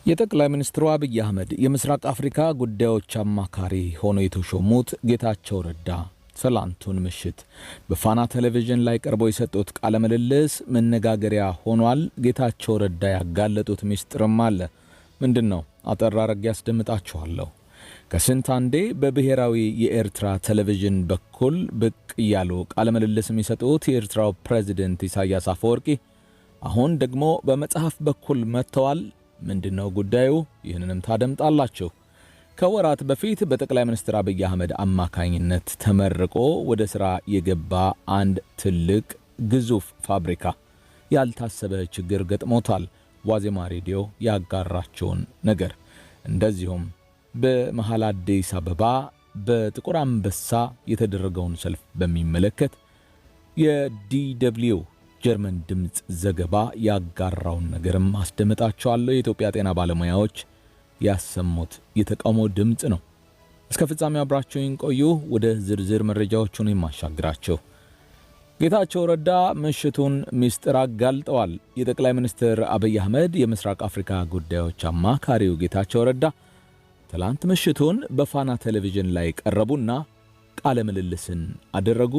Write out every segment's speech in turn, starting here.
የጠቅላይ ሚኒስትሩ አብይ አህመድ የምስራቅ አፍሪካ ጉዳዮች አማካሪ ሆነው የተሾሙት ጌታቸው ረዳ ትላንቱን ምሽት በፋና ቴሌቪዥን ላይ ቀርበው የሰጡት ቃለ ምልልስ መነጋገሪያ ሆኗል። ጌታቸው ረዳ ያጋለጡት ሚስጥርም አለ። ምንድነው? አጠር አድርጌ ያስደምጣችኋለሁ። ከስንት አንዴ በብሔራዊ የኤርትራ ቴሌቪዥን በኩል ብቅ እያሉ ቃለ ምልልስ የሚሰጡት የኤርትራው ፕሬዝዳንት ኢሳያስ አፈወርቂ አሁን ደግሞ በመጽሐፍ በኩል መጥተዋል። ምንድነው ጉዳዩ? ይህንንም ታደምጣላችሁ። ከወራት በፊት በጠቅላይ ሚኒስትር አብይ አህመድ አማካኝነት ተመርቆ ወደ ሥራ የገባ አንድ ትልቅ ግዙፍ ፋብሪካ ያልታሰበ ችግር ገጥሞታል። ዋዜማ ሬዲዮ ያጋራቸውን ነገር እንደዚሁም በመሃል አዲስ አበባ በጥቁር አንበሳ የተደረገውን ሰልፍ በሚመለከት የዲደብሊው ጀርመን ድምጽ ዘገባ ያጋራውን ነገርም አስደምጣችኋለሁ። የኢትዮጵያ ጤና ባለሙያዎች ያሰሙት የተቃውሞ ድምጽ ነው። እስከ ፍጻሜው አብራችሁን ቆዩ። ወደ ዝርዝር መረጃዎቹን የማሻግራችሁ ጌታቸው ረዳ ምሽቱን ሚስጥር አጋልጠዋል። የጠቅላይ ሚኒስትር አብይ አህመድ የምስራቅ አፍሪካ ጉዳዮች አማካሪው ጌታቸው ረዳ ትላንት ምሽቱን በፋና ቴሌቪዥን ላይ ቀረቡና ቃለ ምልልስን አደረጉ።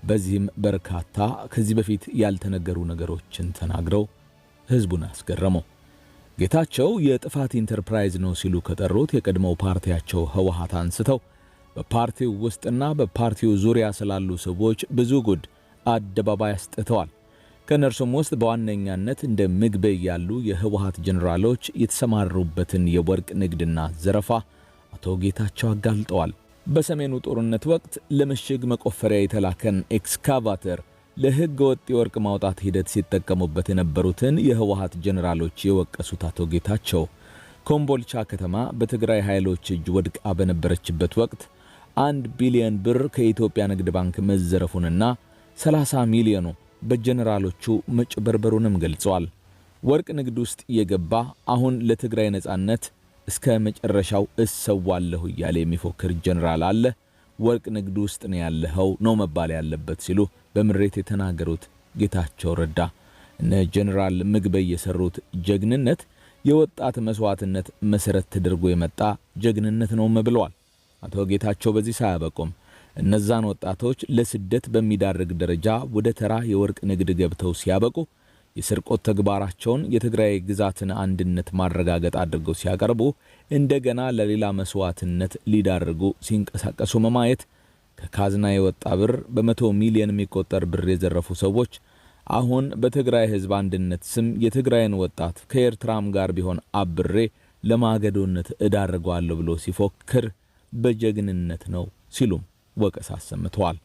በዚህም በርካታ ከዚህ በፊት ያልተነገሩ ነገሮችን ተናግረው ህዝቡን አስገረሙ። ጌታቸው የጥፋት ኢንተርፕራይዝ ነው ሲሉ ከጠሩት የቀድሞው ፓርቲያቸው ህወሓት አንስተው በፓርቲው ውስጥና በፓርቲው ዙሪያ ስላሉ ሰዎች ብዙ ጉድ አደባባይ አስጥተዋል። ከነርሱም ውስጥ በዋነኛነት እንደ ምግበይ ያሉ የህወሓት ጀነራሎች የተሰማሩበትን የወርቅ ንግድና ዘረፋ አቶ ጌታቸው አጋልጠዋል። በሰሜኑ ጦርነት ወቅት ለምሽግ መቆፈሪያ የተላከን ኤክስካቫተር ለህገ ወጥ የወርቅ ማውጣት ሂደት ሲጠቀሙበት የነበሩትን የህወሓት ጀነራሎች የወቀሱት አቶ ጌታቸው ኮምቦልቻ ከተማ በትግራይ ኃይሎች እጅ ወድቃ በነበረችበት ወቅት 1 ቢሊዮን ብር ከኢትዮጵያ ንግድ ባንክ መዘረፉንና 30 ሚሊዮኑ በጀነራሎቹ መጭበርበሩንም ገልጸዋል። ወርቅ ንግድ ውስጥ የገባ አሁን ለትግራይ ነጻነት እስከ መጨረሻው እሰዋለሁ እያለ የሚፎክር ጀነራል አለ። ወርቅ ንግድ ውስጥ ነው ያለኸው ነው መባል ያለበት ሲሉ በምሬት የተናገሩት ጌታቸው ረዳ እነ ጀነራል ምግበይ የሰሩት ጀግንነት የወጣት መስዋዕትነት መሰረት ተደርጎ የመጣ ጀግንነት ነው ብለዋል። አቶ ጌታቸው በዚህ ሳያበቁም እነዛን ወጣቶች ለስደት በሚዳርግ ደረጃ ወደ ተራ የወርቅ ንግድ ገብተው ሲያበቁ የስርቆት ተግባራቸውን የትግራይ ግዛትን አንድነት ማረጋገጥ አድርገው ሲያቀርቡ እንደገና ለሌላ መስዋዕትነት ሊዳርጉ ሲንቀሳቀሱ መማየት ከካዝና የወጣ ብር በ100 ሚሊዮን የሚቆጠር ብር የዘረፉ ሰዎች አሁን በትግራይ ህዝብ አንድነት ስም የትግራይን ወጣት ከኤርትራም ጋር ቢሆን አብሬ ለማገዶነት እዳርጓለሁ ብሎ ሲፎክር በጀግንነት ነው ሲሉም ወቀሳ አሰምተዋል።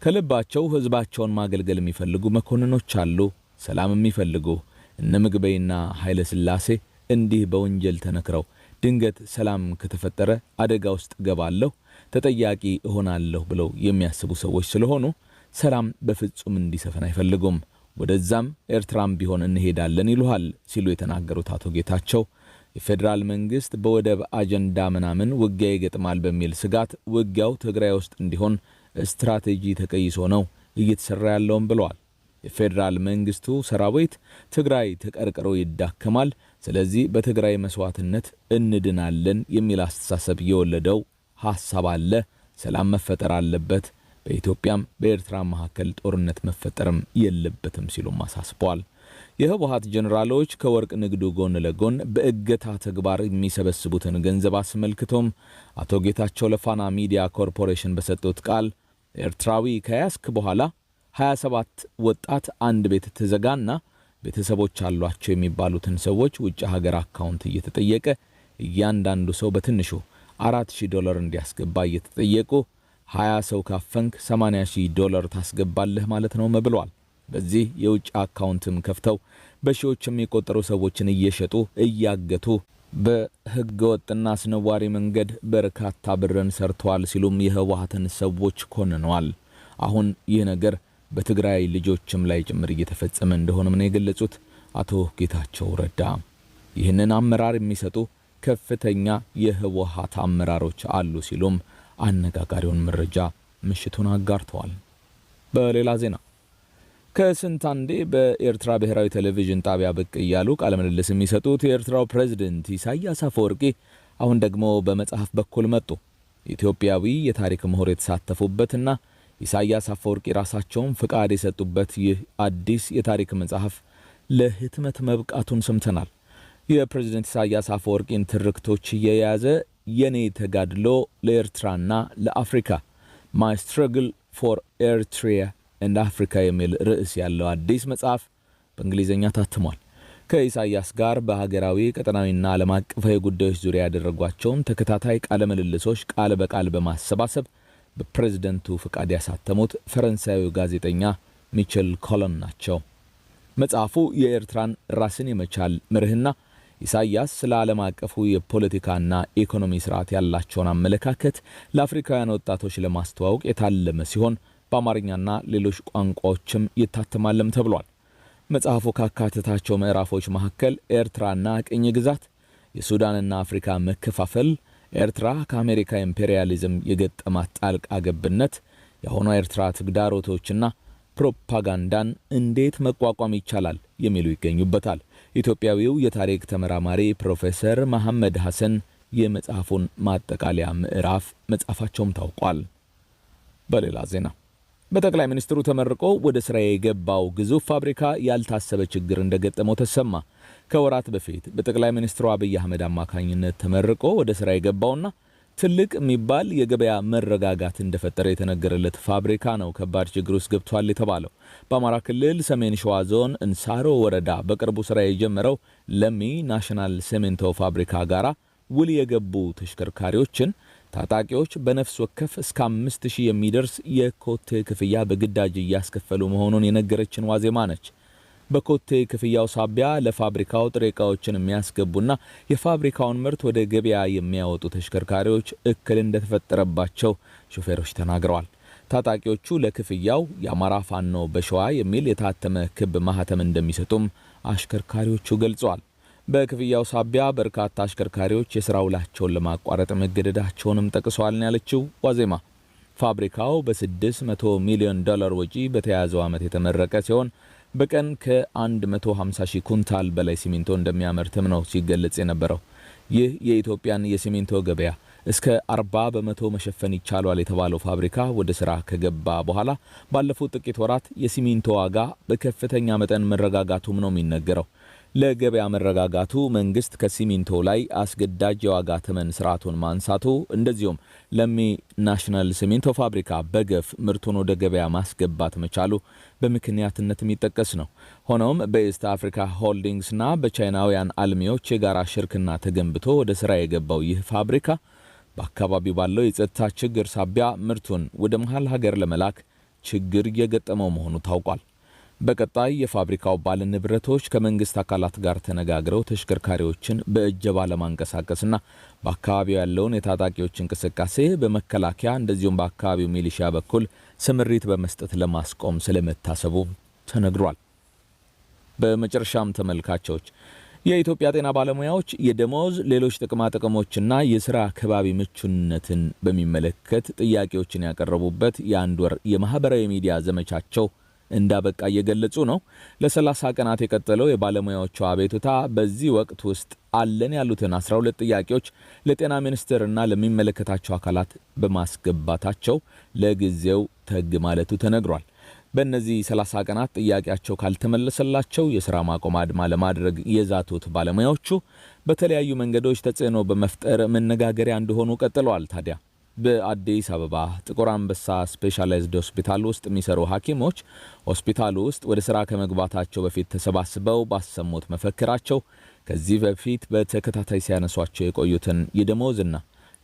ከልባቸው ህዝባቸውን ማገልገል የሚፈልጉ መኮንኖች አሉ። ሰላም የሚፈልጉ እነ ምግበይና ኃይለ ሥላሴ እንዲህ በወንጀል ተነክረው ድንገት ሰላም ከተፈጠረ አደጋ ውስጥ ገባለሁ ተጠያቂ እሆናለሁ ብለው የሚያስቡ ሰዎች ስለሆኑ ሰላም በፍጹም እንዲሰፈን አይፈልጉም። ወደዛም ኤርትራም ቢሆን እንሄዳለን ይሉሃል ሲሉ የተናገሩት አቶ ጌታቸው የፌደራል መንግስት በወደብ አጀንዳ ምናምን ውጊያ ይገጥማል በሚል ስጋት ውጊያው ትግራይ ውስጥ እንዲሆን ስትራቴጂ ተቀይሶ ነው እየተሰራ ያለውም ብለዋል። የፌደራል መንግስቱ ሰራዊት ትግራይ ተቀርቅሮ ይዳከማል፣ ስለዚህ በትግራይ መስዋዕትነት እንድናለን የሚል አስተሳሰብ የወለደው ሐሳብ አለ። ሰላም መፈጠር አለበት፣ በኢትዮጵያም በኤርትራ መካከል ጦርነት መፈጠርም የለበትም ሲሉም አሳስበዋል። የህወሓት ጀነራሎች ከወርቅ ንግዱ ጎን ለጎን በእገታ ተግባር የሚሰበስቡትን ገንዘብ አስመልክቶም አቶ ጌታቸው ለፋና ሚዲያ ኮርፖሬሽን በሰጡት ቃል ኤርትራዊ ከያስክ በኋላ 27 ወጣት አንድ ቤት ተዘጋና ቤተሰቦች አሏቸው የሚባሉትን ሰዎች ውጭ ሀገር አካውንት እየተጠየቀ እያንዳንዱ ሰው በትንሹ $4000 እንዲያስገባ እየተጠየቁ 20 ሰው ካፈንክ $80000 ታስገባለህ ማለት ነው ብለዋል። በዚህ የውጭ አካውንትም ከፍተው በሺዎች የሚቆጠሩ ሰዎችን እየሸጡ እያገቱ በህገወጥና አስነዋሪ መንገድ በርካታ ብርን ሰርተዋል ሲሉም የህወሓትን ሰዎች ኮንነዋል። አሁን ይህ ነገር በትግራይ ልጆችም ላይ ጭምር እየተፈጸመ እንደሆነ ነው የገለጹት አቶ ጌታቸው ረዳ። ይህንን አመራር የሚሰጡ ከፍተኛ የህወሓት አመራሮች አሉ ሲሉም አነጋጋሪውን መረጃ ምሽቱን አጋርተዋል። በሌላ ዜና ከስንት አንዴ በኤርትራ ብሔራዊ ቴሌቪዥን ጣቢያ ብቅ እያሉ ቃለ ምልልስ የሚሰጡት የኤርትራው ፕሬዝዳንት ኢሳያስ አፈወርቂ አሁን ደግሞ በመጽሐፍ በኩል መጡ። ኢትዮጵያዊ የታሪክ ምሁር የተሳተፉበትና ኢሳያስ አፈወርቂ ራሳቸውን ፍቃድ የሰጡበት ይህ አዲስ የታሪክ መጽሐፍ ለህትመት መብቃቱን ሰምተናል። የፕሬዝዳንት ኢሳያስ አፈወርቂን ትርክቶች የያዘ የኔ ተጋድሎ ለኤርትራና ለአፍሪካ My Struggle for Eritrea and Africa የሚል ርዕስ ያለው አዲስ መጽሐፍ በእንግሊዝኛ ታትሟል። ከኢሳያስ ጋር በሀገራዊ ቀጠናዊና ዓለም አቀፋዊ ጉዳዮች ዙሪያ ያደረጓቸውን ተከታታይ ቃለ ምልልሶች ቃል በቃል በማሰባሰብ በፕሬዝዳንቱ ፍቃድ ያሳተሙት ፈረንሳዊው ጋዜጠኛ ሚቸል ኮለን ናቸው። መጽሐፉ የኤርትራን ራስን የመቻል መርህና ኢሳያስ ስለ ዓለም አቀፉ የፖለቲካና ኢኮኖሚ ስርዓት ያላቸውን አመለካከት ለአፍሪካውያን ወጣቶች ለማስተዋወቅ የታለመ ሲሆን በአማርኛና ሌሎች ቋንቋዎችም ይታተማልም ተብሏል። መጽሐፉ ካካተታቸው ምዕራፎች መካከል ኤርትራና ቅኝ ግዛት፣ የሱዳንና አፍሪካ መከፋፈል፣ ኤርትራ ከአሜሪካ ኢምፔሪያሊዝም የገጠማት ጣልቃ ገብነት፣ የአሁኗ ኤርትራ ተግዳሮቶችና ፕሮፓጋንዳን እንዴት መቋቋም ይቻላል የሚሉ ይገኙበታል። ኢትዮጵያዊው የታሪክ ተመራማሪ ፕሮፌሰር መሐመድ ሐሰን የመጽሐፉን ማጠቃለያ ምዕራፍ መጻፋቸውም ታውቋል። በሌላ ዜና በጠቅላይ ሚኒስትሩ ተመርቆ ወደ ስራ የገባው ግዙፍ ፋብሪካ ያልታሰበ ችግር እንደገጠመው ተሰማ። ከወራት በፊት በጠቅላይ ሚኒስትሩ አብይ አህመድ አማካኝነት ተመርቆ ወደ ስራ የገባውና ትልቅ የሚባል የገበያ መረጋጋት እንደፈጠረ የተነገረለት ፋብሪካ ነው ከባድ ችግር ውስጥ ገብቷል የተባለው። በአማራ ክልል ሰሜን ሸዋ ዞን እንሳሮ ወረዳ በቅርቡ ስራ የጀመረው ለሚ ናሽናል ሲሚንቶ ፋብሪካ ጋራ ውል የገቡ ተሽከርካሪዎችን ታጣቂዎች በነፍስ ወከፍ እስከ 5000 የሚደርስ የኮቴ ክፍያ በግዳጅ እያስከፈሉ መሆኑን የነገረችን ዋዜማ ነች። በኮቴ ክፍያው ሳቢያ ለፋብሪካው ጥሬ ዕቃዎችን የሚያስገቡና የፋብሪካውን ምርት ወደ ገበያ የሚያወጡ ተሽከርካሪዎች እክል እንደተፈጠረባቸው ሾፌሮች ተናግረዋል። ታጣቂዎቹ ለክፍያው የአማራ ፋኖ በሸዋ የሚል የታተመ ክብ ማህተም እንደሚሰጡም አሽከርካሪዎቹ ገልጸዋል። በክፍያው ሳቢያ በርካታ አሽከርካሪዎች የሥራ ውላቸውን ለማቋረጥ መገደዳቸውንም ጠቅሰዋል ያለችው ዋዜማ ፋብሪካው በ$600 ሚሊዮን ወጪ በተያዘው ዓመት የተመረቀ ሲሆን በቀን ከ150,000 ኩንታል በላይ ሲሚንቶ እንደሚያመርትም ነው ሲገለጽ የነበረው። ይህ የኢትዮጵያን የሲሚንቶ ገበያ እስከ 40% መሸፈን ይቻላል የተባለው ፋብሪካ ወደ ስራ ከገባ በኋላ ባለፉት ጥቂት ወራት የሲሚንቶ ዋጋ በከፍተኛ መጠን መረጋጋቱም ነው የሚነገረው። ለገበያ መረጋጋቱ መንግስት ከሲሚንቶ ላይ አስገዳጅ የዋጋ ተመን ስርዓቱን ማንሳቱ እንደዚሁም ለሚ ናሽናል ሲሚንቶ ፋብሪካ በገፍ ምርቱን ወደ ገበያ ማስገባት መቻሉ በምክንያትነት የሚጠቀስ ነው። ሆኖም በኢስት አፍሪካ ሆልዲንግስና በቻይናውያን አልሚዎች የጋራ ሽርክና ተገንብቶ ወደ ስራ የገባው ይህ ፋብሪካ በአካባቢው ባለው የጸጥታ ችግር ሳቢያ ምርቱን ወደ መሃል ሀገር ለመላክ ችግር እየገጠመው መሆኑ ታውቋል። በቀጣይ የፋብሪካው ባለንብረቶች ከመንግስት አካላት ጋር ተነጋግረው ተሽከርካሪዎችን በእጀባ ለማንቀሳቀስና በአካባቢው ያለውን የታጣቂዎች እንቅስቃሴ በመከላከያ እንደዚሁም በአካባቢው ሚሊሺያ በኩል ስምሪት በመስጠት ለማስቆም ስለመታሰቡ ተነግሯል። በመጨረሻም ተመልካቾች የኢትዮጵያ ጤና ባለሙያዎች የደሞዝ ሌሎች ጥቅማ ጥቅሞችና የሥራ አካባቢ ምቹነትን በሚመለከት ጥያቄዎችን ያቀረቡበት የአንድ ወር የማህበራዊ ሚዲያ ዘመቻቸው እንዳበቃ እየገለጹ ነው። ለ30 ቀናት የቀጠለው የባለሙያዎቹ አቤቱታ በዚህ ወቅት ውስጥ አለን ያሉትን 12 ጥያቄዎች ለጤና ሚኒስቴርና ለሚመለከታቸው አካላት በማስገባታቸው ለጊዜው ተግ ማለቱ ተነግሯል። በእነዚህ 30 ቀናት ጥያቄያቸው ካልተመለሰላቸው የሥራ ማቆም አድማ ለማድረግ የዛቱት ባለሙያዎቹ በተለያዩ መንገዶች ተጽዕኖ በመፍጠር መነጋገሪያ እንደሆኑ ቀጥለዋል። ታዲያ በአዲስ አበባ ጥቁር አንበሳ ስፔሻላይዝድ ሆስፒታል ውስጥ የሚሰሩ ሐኪሞች ሆስፒታሉ ውስጥ ወደ ሥራ ከመግባታቸው በፊት ተሰባስበው ባሰሙት መፈክራቸው ከዚህ በፊት በተከታታይ ሲያነሷቸው የቆዩትን የደሞዝና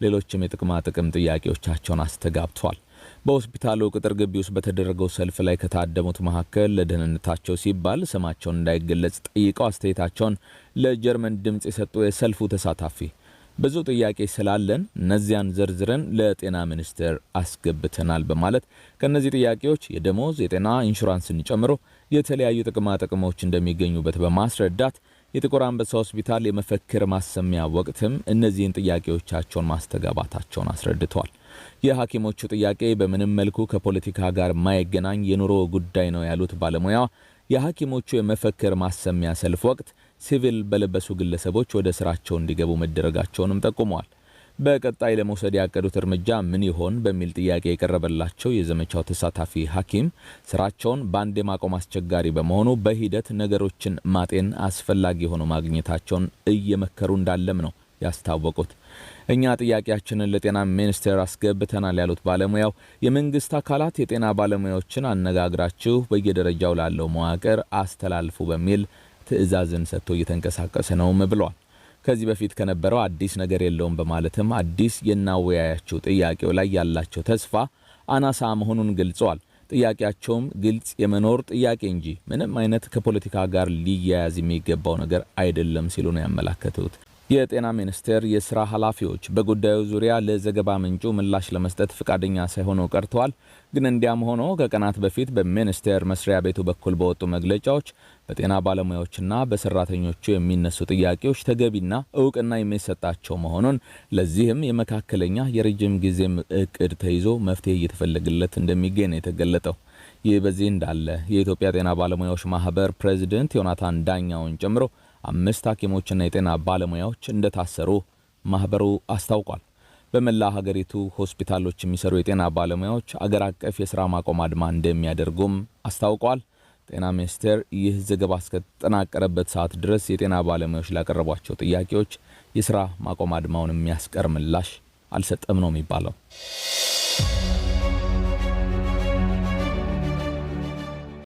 ሌሎችም የጥቅማ ጥቅም ጥያቄዎቻቸውን አስተጋብተዋል። በሆስፒታሉ ቅጥር ግቢ ውስጥ በተደረገው ሰልፍ ላይ ከታደሙት መካከል ለደህንነታቸው ሲባል ስማቸውን እንዳይገለጽ ጠይቀው አስተያየታቸውን ለጀርመን ድምጽ የሰጡ የሰልፉ ተሳታፊ ብዙ ጥያቄ ስላለን እነዚያን ዘርዝረን ለጤና ሚኒስቴር አስገብተናል በማለት ከነዚህ ጥያቄዎች የደሞዝ የጤና ኢንሹራንስን ጨምሮ የተለያዩ ጥቅማ ጥቅሞች እንደሚገኙበት በማስረዳት የጥቁር አንበሳ ሆስፒታል የመፈክር ማሰሚያ ወቅትም እነዚህን ጥያቄዎቻቸውን ማስተጋባታቸውን አስረድተዋል። የሐኪሞቹ ጥያቄ በምንም መልኩ ከፖለቲካ ጋር ማይገናኝ የኑሮ ጉዳይ ነው ያሉት ባለሙያ የሐኪሞቹ የመፈክር ማሰሚያ ሰልፍ ወቅት ሲቪል በለበሱ ግለሰቦች ወደ ስራቸው እንዲገቡ መደረጋቸውንም ጠቁመዋል። በቀጣይ ለመውሰድ ያቀዱት እርምጃ ምን ይሆን በሚል ጥያቄ የቀረበላቸው የዘመቻው ተሳታፊ ሐኪም ስራቸውን በአንድ ማቆም አስቸጋሪ በመሆኑ በሂደት ነገሮችን ማጤን አስፈላጊ ሆኖ ማግኘታቸውን እየመከሩ እንዳለም ነው ያስታወቁት። እኛ ጥያቄያችንን ለጤና ሚኒስቴር አስገብተናል ያሉት ባለሙያው የመንግስት አካላት የጤና ባለሙያዎችን አነጋግራችሁ በየደረጃው ላለው መዋቅር አስተላልፉ በሚል ትዕዛዝን ሰጥቶ እየተንቀሳቀሰ ነውም ብለዋል። ከዚህ በፊት ከነበረው አዲስ ነገር የለውም በማለትም አዲስ የናወያያቸው ጥያቄው ላይ ያላቸው ተስፋ አናሳ መሆኑን ገልጸዋል። ጥያቄያቸውም ግልጽ የመኖር ጥያቄ እንጂ ምንም አይነት ከፖለቲካ ጋር ሊያያዝ የሚገባው ነገር አይደለም ሲሉ ነው ያመላከቱት። የጤና ሚኒስቴር የሥራ ኃላፊዎች በጉዳዩ ዙሪያ ለዘገባ ምንጩ ምላሽ ለመስጠት ፍቃደኛ ሳይሆኑ ቀርተዋል። ግን እንዲያም ሆኖ ከቀናት በፊት በሚኒስቴር መስሪያ ቤቱ በኩል በወጡ መግለጫዎች በጤና ባለሙያዎችና በሰራተኞቹ የሚነሱ ጥያቄዎች ተገቢና እውቅና የሚሰጣቸው መሆኑን ለዚህም የመካከለኛ የረጅም ጊዜ እቅድ ተይዞ መፍትሄ እየተፈለገለት እንደሚገኝ ነው የተገለጠው። ይህ በዚህ እንዳለ የኢትዮጵያ ጤና ባለሙያዎች ማህበር ፕሬዝዳንት ዮናታን ዳኛውን ጨምሮ 5 ሐኪሞችና የጤና ባለሙያዎች እንደታሰሩ ማህበሩ አስታውቋል። በመላ ሀገሪቱ ሆስፒታሎች የሚሰሩ የጤና ባለሙያዎች አገር አቀፍ የሥራ ማቆም አድማ እንደሚያደርጉም አስታውቋል። ጤና ሚኒስቴር ይህ ዘገባ እስከተጠናቀረበት ሰዓት ድረስ የጤና ባለሙያዎች ላቀረቧቸው ጥያቄዎች የሥራ ማቆም አድማውን የሚያስቀር ምላሽ አልሰጠም ነው የሚባለው።